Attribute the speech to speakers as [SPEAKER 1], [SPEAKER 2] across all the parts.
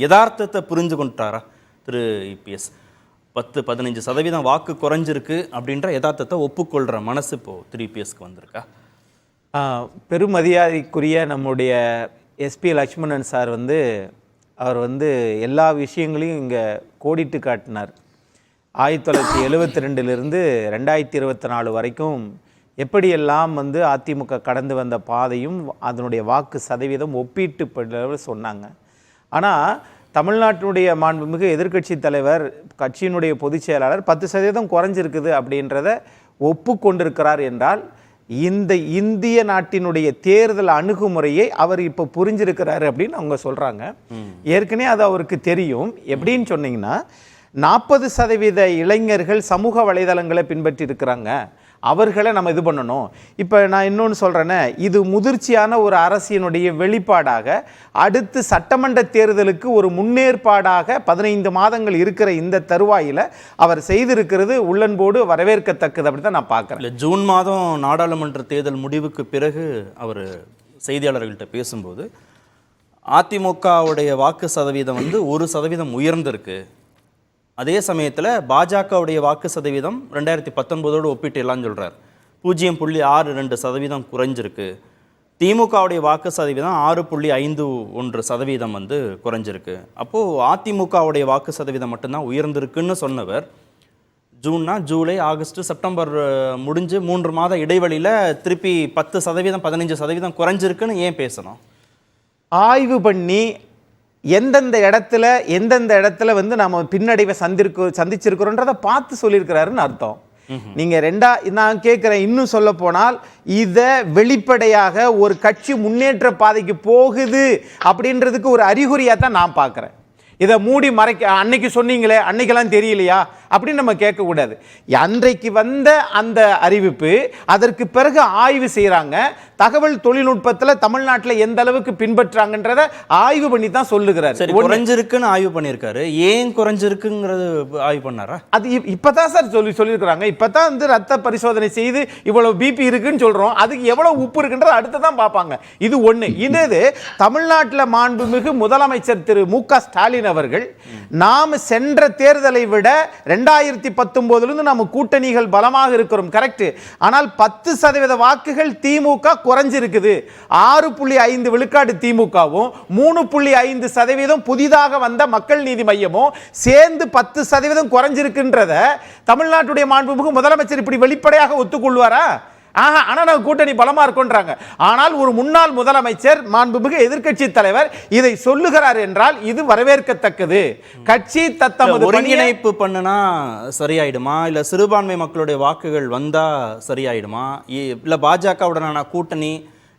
[SPEAKER 1] யதார்த்தத்தை புரிஞ்சு கொண்டாரா திரு இபிஎஸ்? 10-15% வாக்கு குறைஞ்சிருக்கு அப்படின்ற யதார்த்தத்தை ஒப்புக்கொள்கிற மனசு இப்போது திரு இபிஎஸ்க்கு வந்திருக்கா?
[SPEAKER 2] பெருமதியாதிக்குரிய நம்முடைய எஸ்பி லக்ஷ்மணன் சார் அவர் எல்லா விஷயங்களையும் இங்கே கோடிட்டு காட்டினார். 1972 2024 வரைக்கும் எப்படியெல்லாம் அதிமுக கடந்து வந்த பாதையும் அதனுடைய வாக்கு சதவீதம் ஒப்பீட்டு சொன்னாங்க. ஆனால் தமிழ்நாட்டினுடைய மாண்புமிகு எதிர்க்கட்சி தலைவர், கட்சியினுடைய பொதுச் செயலாளர் 10% குறைஞ்சிருக்குது அப்படின்றத ஒப்புக்கொண்டிருக்கிறார் என்றால் இந்த இந்திய நாட்டினுடைய தேர்தல் அணுகுமுறையை அவர் இப்போ புரிஞ்சிருக்கிறாரு அப்படின்னு அவங்க சொல்கிறாங்க. ஏற்கனவே அது அவருக்கு தெரியும். எப்படின்னு சொன்னீங்கன்னா 40% இளைஞர்கள் சமூக வலைதளங்களை பின்பற்றி இருக்கிறாங்க, அவர்களை நம்ம இது பண்ணணும். இப்போ நான் இன்னொன்று சொல்கிறேன்னே, இது முதிர்ச்சியான ஒரு அரசினுடைய வெளிப்பாடாக அடுத்து சட்டமன்ற தேர்தலுக்கு ஒரு முன்னேற்பாடாக 15 மாதங்கள் இருக்கிற இந்த தருவாயில் அவர் செய்திருக்கிறது உள்ளன்போடு வரவேற்கத்தக்கது. அப்படி தான் நான் பார்க்குறேன்.
[SPEAKER 1] ஜூன் மாதம் நாடாளுமன்ற தேர்தல் முடிவுக்கு பிறகு அவர் செய்தியாளர்கள்ட்ட பேசும்போது அதிமுகவுடைய வாக்கு சதவீதம் 1% உயர்ந்திருக்கு, அதே சமயத்தில் பாஜகவுடைய வாக்கு சதவீதம் 2019 ஒப்பிட்டு எல்லாம் சொல்கிறார் 0.62% குறைஞ்சிருக்கு, திமுகவுடைய வாக்கு சதவீதம் 6.51% குறைஞ்சிருக்கு. அப்போது அதிமுகவுடைய வாக்கு சதவீதம் மட்டும்தான் உயர்ந்திருக்குன்னு சொன்னவர் ஜூலை ஆகஸ்ட் செப்டம்பர் முடிஞ்சு 3 மாத இடைவெளியில் திருப்பி 10% 15% குறைஞ்சிருக்குன்னு ஏன் பேசணும்?
[SPEAKER 2] ஆய்வு பண்ணி எந்தெந்த இடத்துல நம்ம பின்னடைவை சந்திச்சிருக்கிறோன்றதை பார்த்து சொல்லியிருக்கிறாருன்னு அர்த்தம். நான் கேட்குறேன், இன்னும் சொல்ல போனால் இதை வெளிப்படையாக ஒரு கட்சி முன்னேற்ற பாதைக்கு போகுது அப்படின்றதுக்கு ஒரு அறிகுறியாக தான் நான் பார்க்குறேன். இதை மூடி மறைக்க அன்னைக்கு சொன்னீங்களே, அன்னைக்கெல்லாம் தெரியலையா அப்படின்னு நம்ம கேட்கக்கூடாது. அன்றைக்கு வந்த அந்த அறிவிப்பு, அதற்கு பிறகு ஆய்வு செய்கிறாங்க. தகவல் தொழில்நுட்பத்தில் தமிழ்நாட்டில் எந்த அளவுக்கு பின்பற்றாங்கன்றத ஆய்வு பண்ணி தான் சொல்லுகிறாரு.
[SPEAKER 1] குறைஞ்சிருக்குன்னு ஆய்வு பண்ணியிருக்காரு, ஏன் குறைஞ்சிருக்குங்கிறது ஆய்வு பண்ணாரா?
[SPEAKER 2] அது இப்போதான் சார் சொல்லியிருக்கிறாங்க. இப்போ தான் ரத்த பரிசோதனை செய்து இவ்வளவு பிபி இருக்குன்னு சொல்கிறோம், அதுக்கு எவ்வளவு உப்பு இருக்குன்றத அடுத்து தான் பார்ப்பாங்க. இது ஒன்று. இது தமிழ்நாட்டில் மாண்புமிகு முதலமைச்சர் திரு மு.க. ஸ்டாலின் அவர்கள், நாம் சென்ற தேர்தலை விட 2019 நம்ம கூட்டணிகள் பலமாக இருக்கிறோம், கரெக்ட். ஆனால் 10% வாக்குகள் திமுக குறைஞ்சிருக்குது. 6.5 விழுக்காடு திமுகவும் 3.5% புதிதாக வந்த மக்கள் நீதி மையமும் சேர்ந்து 10% குறைஞ்சிருக்குன்றத தமிழ்நாட்டுடைய மாண்புமிகு முதலமைச்சர் இப்படி வெளிப்படையாக ஒத்துக்கொள்வாரா? ஆனா நாங்கள் கூட்டணி பலமா இருக்கோன்றாங்க. ஆனால் ஒரு முன்னாள் முதலமைச்சர், மாண்புமிகு எதிர்க்கட்சி தலைவர் இதை சொல்லுகிறார் என்றால் இது வரவேற்கத்தக்கது. கட்சி தத்தமது
[SPEAKER 1] ஒருங்கிணைப்பு பண்ணுனா சரியாயிடுமா, இல்ல சிறுபான்மை மக்களுடைய வாக்குகள் வந்தா சரியாயிடுமா, இல்ல பாஜகவுடனான கூட்டணி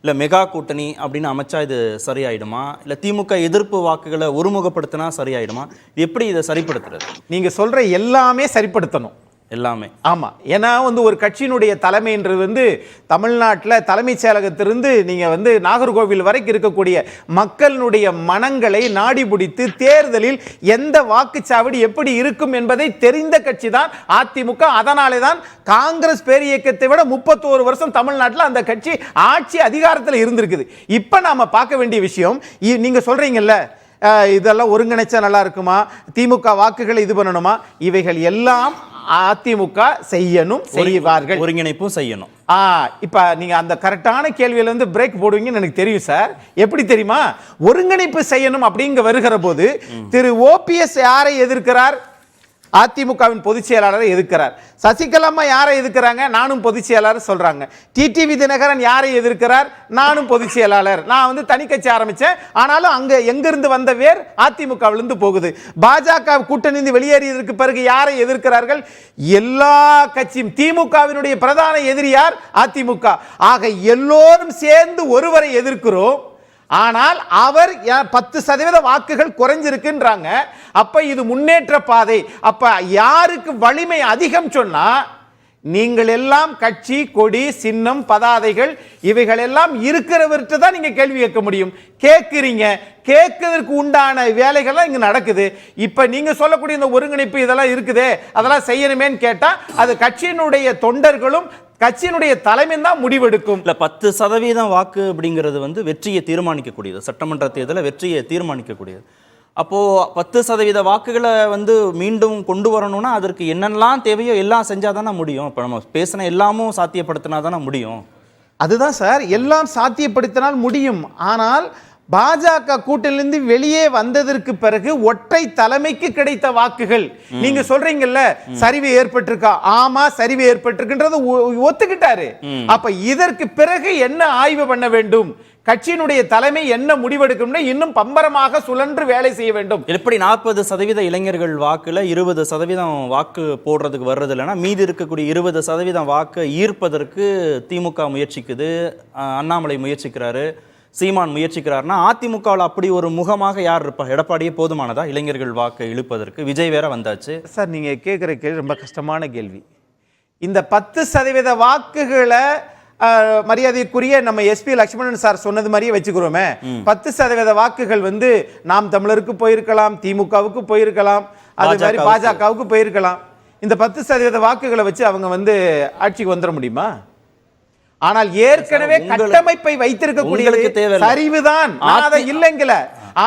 [SPEAKER 1] இல்ல மெகா கூட்டணி அப்படின்னு அமைச்சா இது சரியாயிடுமா, இல்ல திமுக எதிர்ப்பு வாக்குகளை ஒருமுகப்படுத்தினா சரியாயிடுமா? எப்படி இதை சரிப்படுத்துறது?
[SPEAKER 2] நீங்க சொல்ற எல்லாமே சரிப்படுத்தணும்,
[SPEAKER 1] எல்லாமே.
[SPEAKER 2] ஆமா. ஏன்னா ஒரு கட்சியினுடைய தலைமைன்றது தமிழ்நாட்டில் தலைமைச் செயலகத்திலிருந்து நீங்க நாகர்கோவில் வரைக்கும் இருக்கக்கூடிய மக்களுடைய மனங்களை நாடி பிடித்து தேர்தலில் எந்த வாக்குச்சாவடி எப்படி இருக்கும் என்பதை தெரிந்த கட்சி தான் அதிமுக. அதனாலே தான் காங்கிரஸ் பேரியக்கத்தை விட 31 வருஷம் தமிழ்நாட்டில் அந்த கட்சி ஆட்சி அதிகாரத்தில் இருந்திருக்குது. இப்ப நாம பார்க்க வேண்டிய விஷயம், நீங்க சொல்றீங்கல்ல இதெல்லாம் ஒருங்கிணைச்சா நல்லா இருக்குமா, திமுக வாக்குகளை இது பண்ணணுமா, இவைகள் எல்லாம் அதிமுக செய்யணும், செய்வார்கள்.
[SPEAKER 1] ஒருங்கிணைப்பும் செய்யணும்.
[SPEAKER 2] இப்ப நீங்க அந்த கரெக்டான கேள்வியில பிரேக் போடுவீங்கன்னு எனக்கு தெரியும் சார். எப்படி தெரியுமா? ஒருங்கிணைப்பு செய்யணும் அப்படிங்க வருகிற போது திரு ஓபிஎஸ் யாரை எதிர்க்கிறார்? அதிமுகவின் பொதுச் செயலாளரை எதிர்க்கிறார். சசிகலா யாரை எதிர்க்கிறாங்க? நானும் பொதுச் செயலாளர் சொல்றாங்க. டிடிவி தினகரன் யாரை எதிர்க்கிறார்? நானும் பொதுச் செயலாளர். நான் தனி கட்சி ஆரம்பிச்சேன், ஆனாலும் அங்க எங்கிருந்து வந்த வேர் அதிமுகவிலிருந்து போகுது. பாஜக கூட்டணி வெளியேறியதற்கு பிறகு யாரை எதிர்க்கிறார்கள்? எல்லா கட்சியும். திமுகவினுடைய பிரதான எதிரி யார்? அதிமுக. ஆக எல்லோரும் சேர்ந்து ஒருவரை எதிர்க்கிறோம், ஆனால் அவர் 10% வாக்குகள் குறைஞ்சிருக்குன்றாங்க. அப்ப இது முன்னேற்ற பாதை. அப்ப யாருக்கு வலிமை அதிகம் சொன்னா, நீங்கள் எல்லாம் கட்சி கொடி சின்னம் பதாதைகள் இவைகள் எல்லாம் இருக்கிறவர்கிட்ட தான் நீங்க கேள்வி கேட்க முடியும். கேட்கிறீங்க, கேட்கிறதுக்கு உண்டான வேலைகள் இங்க நடக்குது. இப்ப நீங்க சொல்லக்கூடிய இந்த ஒருங்கிணைப்பு இதெல்லாம் இருக்குதே, அதெல்லாம் செய்யணுமேன்னு கேட்டா அது கட்சியினுடைய தொண்டர்களும் கட்சியினுடைய தலைமை தான் முடிவெடுக்கும்.
[SPEAKER 1] இல்ல 10% வாக்கு அப்படிங்கிறது வெற்றியை தீர்மானிக்கக்கூடியது, சட்டமன்ற தேர்தலில் வெற்றியை தீர்மானிக்கக்கூடியது. அப்போ 10% வாக்குகளை வந்து மீண்டும் கொண்டு வரணும்னா அதற்கு என்னெல்லாம் தேவையோ எல்லாம் செஞ்சாதானே முடியும். இப்போ நம்ம பேசின எல்லாமும் சாத்தியப்படுத்தினா தானே முடியும்.
[SPEAKER 2] அதுதான் சார், எல்லாம் சாத்தியப்படுத்தினால் முடியும். ஆனால் பாஜக கூட்டணியிலிருந்து வெளியே வந்ததற்கு பிறகு ஒற்றை தலைமைக்கு கிடைத்த வாக்குகள், நீங்க சொல்றீங்கல்ல சரிவு ஏற்பட்டிருக்கா, ஆமா சரிவு ஏற்பட்டிருக்குன்றது ஒத்துக்கிட்டாரு. அப்ப இதற்கு பிறகு என்ன ஆய்வு பண்ண வேண்டும், கட்சியினுடைய தலைமை என்ன முடிவெடுக்கும், இன்னும் பம்பரமாக சுழன்று வேலை செய்ய வேண்டும்.
[SPEAKER 1] எப்படி 40% இளைஞர்கள் வாக்குல 20% வாக்கு போடுறதுக்கு வர்றது இல்லைன்னா மீதி இருக்கக்கூடிய 20% வாக்கு ஈர்ப்பதற்கு திமுக முயற்சிக்குது, அண்ணாமலை முயற்சிக்கிறாரு, சீமான் முயற்சிக்கிறாருன்னா அதிமுகவில் அப்படி ஒரு முகமாக யார் இருப்பா? எடப்பாடியே போதுமானதா இளைஞர்கள் வாக்கு இழுப்பதற்கு? விஜய் வேற வந்தாச்சு.
[SPEAKER 2] சார் நீங்க கேட்குற கேள்வி ரொம்ப கஷ்டமான கேள்வி. இந்த 10% வாக்குகளை மரியாதைக்குரிய நம்ம எஸ்பி லட்சுமணன் சார் சொன்னது மாதிரியே வச்சுக்கிறோமே, 10% வாக்குகள் வந்து நாம் தமிழருக்கு போயிருக்கலாம், திமுகவுக்கு போயிருக்கலாம், அது மாதிரி பாஜகவுக்கு போயிருக்கலாம். இந்த 10% வாக்குகளை வச்சு அவங்க வந்து ஆட்சிக்கு வந்துட முடியுமா? ஆனால் ஏற்கனவே கட்டமைப்பை வைத்திருக்கக்கூடிய சரிவுதான் அதை இல்லைங்கல.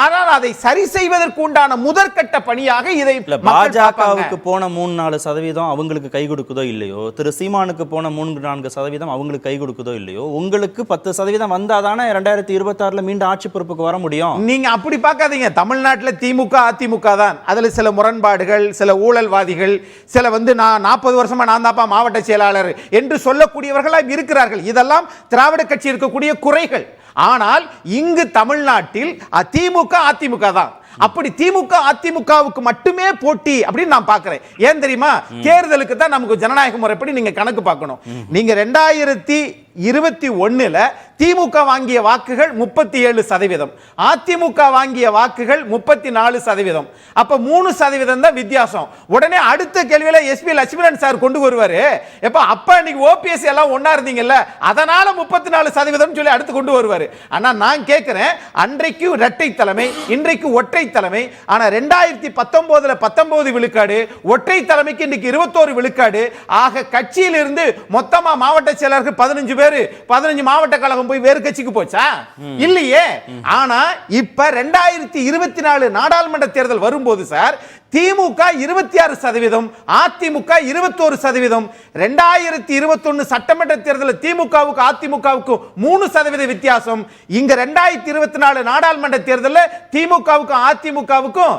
[SPEAKER 2] ஆனால் அதை சரி செய்வதற்கு உண்டான முதற்கட்ட பணியாக இதை
[SPEAKER 1] பாஜகவுக்கு போன 3-4% அவங்களுக்கு கை கொடுக்குதோ இல்லையோ, திரு சீமானுக்கு போன 3-4% அவங்களுக்கு கை கொடுக்குதோ இல்லையோ, உங்களுக்கு 10% வந்தாதானே 2026 மீண்டும் ஆட்சி பொறுப்புக்கு வர முடியும்.
[SPEAKER 2] நீங்க அப்படி பார்க்காதீங்க. தமிழ்நாட்டில் திமுக அதிமுக தான், அதுல சில முரண்பாடுகள், சில ஊழல்வாதிகள், சில வந்து நான் 40 வருஷமா நான் தாப்பா மாவட்ட செயலாளர் என்று சொல்லக்கூடியவர்களாக இருக்கிறார்கள். இதெல்லாம் திராவிட கட்சி இருக்கக்கூடிய குறைகள். ஆனால் இங்கு தமிழ்நாட்டில் திமுக அதிமுக தான். அப்படி திமுக அதிமுகவுக்கு மட்டுமே போட்டி அப்படின்னு நான் பார்க்கிறேன். ஏன் தெரியுமா? தேர்தலுக்கு தான் நமக்கு ஜனநாயக முறைப்படி நீங்க கணக்கு பார்க்கணும். நீங்க 2021 திமுக வாங்கிய வாக்குகள் 37%, அதிமுக வாங்கிய வாக்குகள் 34%. அப்ப 3% தான் வித்தியாசம். உடனே அடுத்த கேள்வியில எஸ்பி லட்சுமணன் சார் கொண்டு வருவாரு, அப்ப இன்னைக்கு ஓபிஎஸ் எல்லாம் ஒன்னா இருந்தீங்கல்ல, அதனால 34% சொல்லி அடுத்து கொண்டு வருவாரு. ஆனா நான் கேட்கிறேன், அன்றைக்கு இரட்டை தலைமை, இன்றைக்கு ஒற்றை தலைமை. ஆனா 2019 19 விழுக்காடு, ஒற்றை தலைமைக்கு இன்னைக்கு 21 விழுக்காடு. ஆக கட்சியில் இருந்து மொத்தமா மாவட்ட செயலருக்கு 15 பேர், 15 மாவட்ட கழகம் போய் வேறு கட்சிக்கு போச்சா? இல்லையே. ஆனா இப்ப 2024 நாடாளுமன்ற தேர்தல் வரும்போது சார், திமுக 26%, அதிமுக 21%. 2021 சட்டமன்ற தேர்தலில் திமுகவுக்கு அதிமுகவுக்கு 3% வித்தியாசம். இங்க 2024 நாடாளுமன்ற தேர்தலில் திமுகவுக்கு அதிமுகவுக்கும்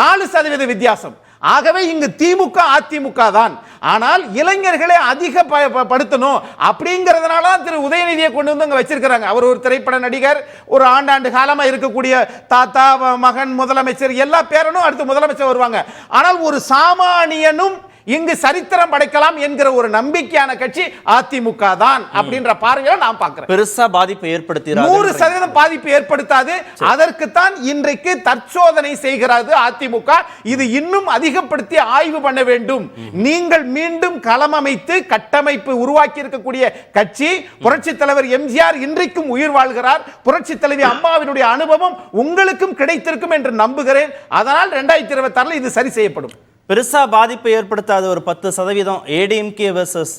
[SPEAKER 2] 4% வித்தியாசம். ஆகவே இங்கு திமுக அதிமுக தான். ஆனால் இளைஞர்களை அதிகப்படுத்தணும் அப்படிங்கிறதுனால திரு உதயநிதியை கொண்டு வந்து அங்க வச்சிருக்கிறாங்க. அவர் ஒரு திரைப்பட நடிகர், ஒரு ஆண்டாண்டு காலமா இருக்கக்கூடிய தாத்தா, மகன், முதலமைச்சர் எல்லா பேரனும் அடுத்து முதலமைச்சர் வருவாங்க. ஆனால் ஒரு சாமானியனும் இங்கு சரித்திரம் படைக்கலாம் என்கிற ஒரு நம்பிக்கையான கட்சி அதிமுக தான் அப்படின்ற பார்வையில நான் பார்க்கிறேன்.
[SPEAKER 1] பெருசா பாதிப்பு ஏற்படுத்தி
[SPEAKER 2] 100% பாதிப்பு ஏற்படுத்தாது. அதற்கு தான் இன்றைக்கு தற்சோதனை செய்கிறது அதிமுக. இது இன்னும் அதிகப்படுத்தி ஆய்வு பண்ண வேண்டும். நீங்கள் மீண்டும் களம் அமைத்து கட்டமைப்பு உருவாக்கி இருக்கக்கூடிய கட்சி. புரட்சி தலைவர் எம்ஜிஆர் இன்றைக்கும் உயிர் வாழ்கிறார். புரட்சி தலைவி அம்மாவினுடைய அனுபவம் உங்களுக்கும் கிடைத்திருக்கும் என்று நம்புகிறேன். அதனால் 2026 இது சரி செய்யப்படும்.
[SPEAKER 1] பெருசா பாதிப்பை ஏற்படுத்தாத ஒரு 10% ஏடிஎம்கே வெர்சஸ்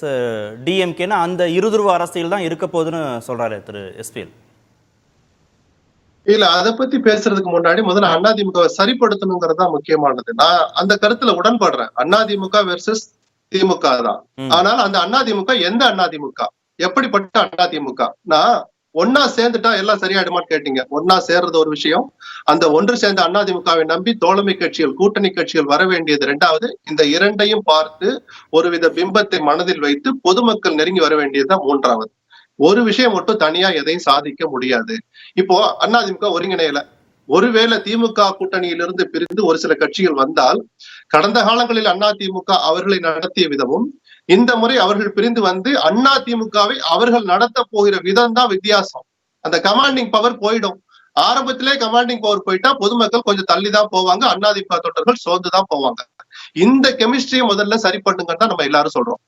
[SPEAKER 1] டிஎம்கேனா அந்த இருதுருவ அரசியல் தான் இருக்க போகுதுன்னு சொல்றாரு திரு எஸ்பிஎல்.
[SPEAKER 3] இல்ல, அதை பத்தி பேசுறதுக்கு முன்னாடி முதல்ல அதிமுக சரிப்படுத்தணுங்கிறது தான் முக்கியமானது. நான் அந்த கருத்துல உடன்படுறேன். அதிமுக வெர்சஸ் திமுக தான். ஆனால் அந்த அதிமுக எந்த அதிமுக, எப்படிப்பட்ட அதிமுக? நான் ஒன்னா சேர்ந்துட்டா எல்லாம் சரியாயிடுமான்னு கேட்டீங்க. ஒன்னா சேர்றது ஒரு விஷயம். அந்த ஒன்று சேர்ந்த அதிமுகவை நம்பி தோழமை கட்சிகள், கூட்டணி கட்சிகள் வர வேண்டியது இரண்டாவது. இந்த இரண்டையும் பார்த்து ஒருவித பிம்பத்தை மனதில் வைத்து பொதுமக்கள் நெருங்கி வர வேண்டியதுதான் மூன்றாவது. ஒரு விஷயம் மட்டும் தனியா எதையும் சாதிக்க முடியாது. இப்போ அதிமுக ஒருங்கிணையல. ஒருவேளை திமுக கூட்டணியிலிருந்து பிரிந்து ஒரு சில கட்சிகள் வந்தால், கடந்த காலங்களில் அதிமுக அவர்களை நடத்திய விதமும் இந்த முறை அவர்கள் பிரிந்து வந்து அதிமுகவை அவர்கள் நடத்த போகிற விதம் தான் வித்தியாசம். அந்த கமாண்டிங் பவர் போயிடும். ஆரம்பத்திலே கமாண்டிங் பவர் போயிட்டா பொதுமக்கள் கொஞ்சம் தள்ளிதான் போவாங்க, அதிமுக தொண்டர்கள் சோர்ந்துதான் போவாங்க. இந்த கெமிஸ்ட்ரியை முதல்ல சரி பண்ணுங்கன்னு தான் நம்ம எல்லாரும் சொல்றோம்.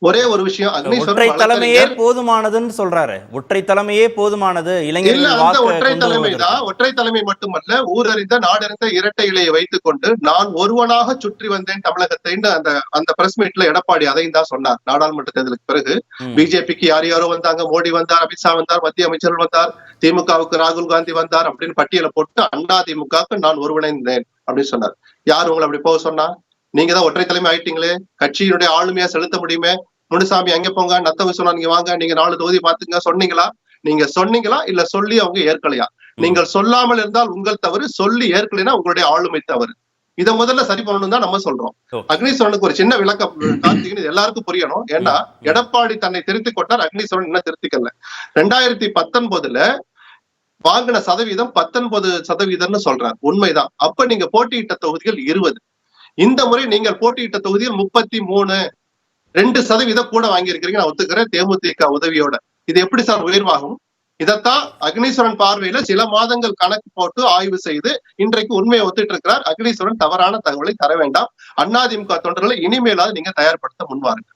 [SPEAKER 3] ஒரே ஒரு விஷயம்,
[SPEAKER 1] ஒற்றை
[SPEAKER 3] அக்னீஸ்வரன்
[SPEAKER 1] தலைமையே
[SPEAKER 3] வழக்கறிஞர்.
[SPEAKER 1] போதுமானதுன்னு சொல்றாரு. ஒற்றை தலைமையே போதுமானது
[SPEAKER 3] இல்ல,
[SPEAKER 1] இளைஞர்கள்
[SPEAKER 3] அந்த
[SPEAKER 1] வாக்கு
[SPEAKER 3] ஒற்றை
[SPEAKER 1] கொண்டு
[SPEAKER 3] தலைமை
[SPEAKER 1] வருவதற்கு.
[SPEAKER 3] தான். ஒற்றை தலைமை மட்டுமல்ல, ஊரறிந்த நாடறிந்த இரட்டை இலையை வைத்துக் கொண்டு நான் ஒருவனாக சுற்றி வந்தேன் தமிழகத்தை அந்த அந்த பிரஸ் மீட்ல எடப்பாடி அதையும் தான் சொன்னார். நாடாளுமன்ற தேர்தலுக்கு பிறகு பிஜேபிக்கு யார் யாரோ வந்தாங்க, மோடி வந்தார், அமித்ஷா வந்தார், மத்திய அமைச்சர்கள் வந்தார், திமுகவுக்கு ராகுல் காந்தி வந்தார் அப்படின்னு பட்டியலை போட்டு அதிமுகவுக்கு நான் ஒருங்கிணைந்தேன் அப்படின்னு சொன்னார். யார் உங்களை அப்படி போக சொன்னா? நீங்க தான் ஒற்றை தலைமை ஆயிட்டீங்களே, கட்சியினுடைய ஆளுமையா செலுத்த முடியுமே. முனுசாமி அங்க போங்க, நத்தவ சொன்னா நீங்க வாங்க, நீங்க 4 தொகுதி பாத்துங்க சொன்னீங்களா? நீங்க சொன்னீங்களா இல்ல சொல்லி அவங்க ஏற்கலையா? நீங்கள் சொல்லாமல் இருந்தால் உங்கள் தவறு, சொல்லி ஏற்கலைன்னா உங்களுடைய ஆளுமை தவறு. இதை முதல்ல சரி பண்ணணும் தான் நம்ம சொல்றோம். அக்னீஸ்வரனுக்கு ஒரு சின்ன விளக்கம் கார்த்திகன் எல்லாருக்கும் புரியணும். ஏன்னா எடப்பாடி தன்னை திருத்திக் கொண்டார், அக்னீஸ்வரன் இன்னும் திருத்திக்கல. 2019 வாங்கின சதவீதம் 19% சொல்றார். உண்மைதான். அப்ப நீங்க போட்டியிட்ட தொகுதிகள் 20. இந்த முறை நீங்கள் போட்டியிட்ட தொகுதியில் 33, 2% கூட வாங்கியிருக்கிறீங்க. நான் ஒத்துக்கிறேன், தேமுதிக உதவியோட. இது எப்படி சார் உயர்வாகும்? இதத்தான் அக்னீஸ்வரன் பார்வையில சில மாதங்கள் கணக்கு போட்டு ஆய்வு செய்து இன்றைக்கு உண்மையை ஒத்துட்டு இருக்கிறார். அக்னீஸ்வரன் தவறான தகவலை தர வேண்டாம். அதிமுக தொண்டர்களை இனிமேலாவது நீங்க தயார்படுத்த முன்வாருங்க.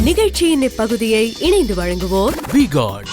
[SPEAKER 4] நிகழ்ச்சியின் இப்பகுதியை இணைந்து வழங்குவோர்
[SPEAKER 5] V-Guard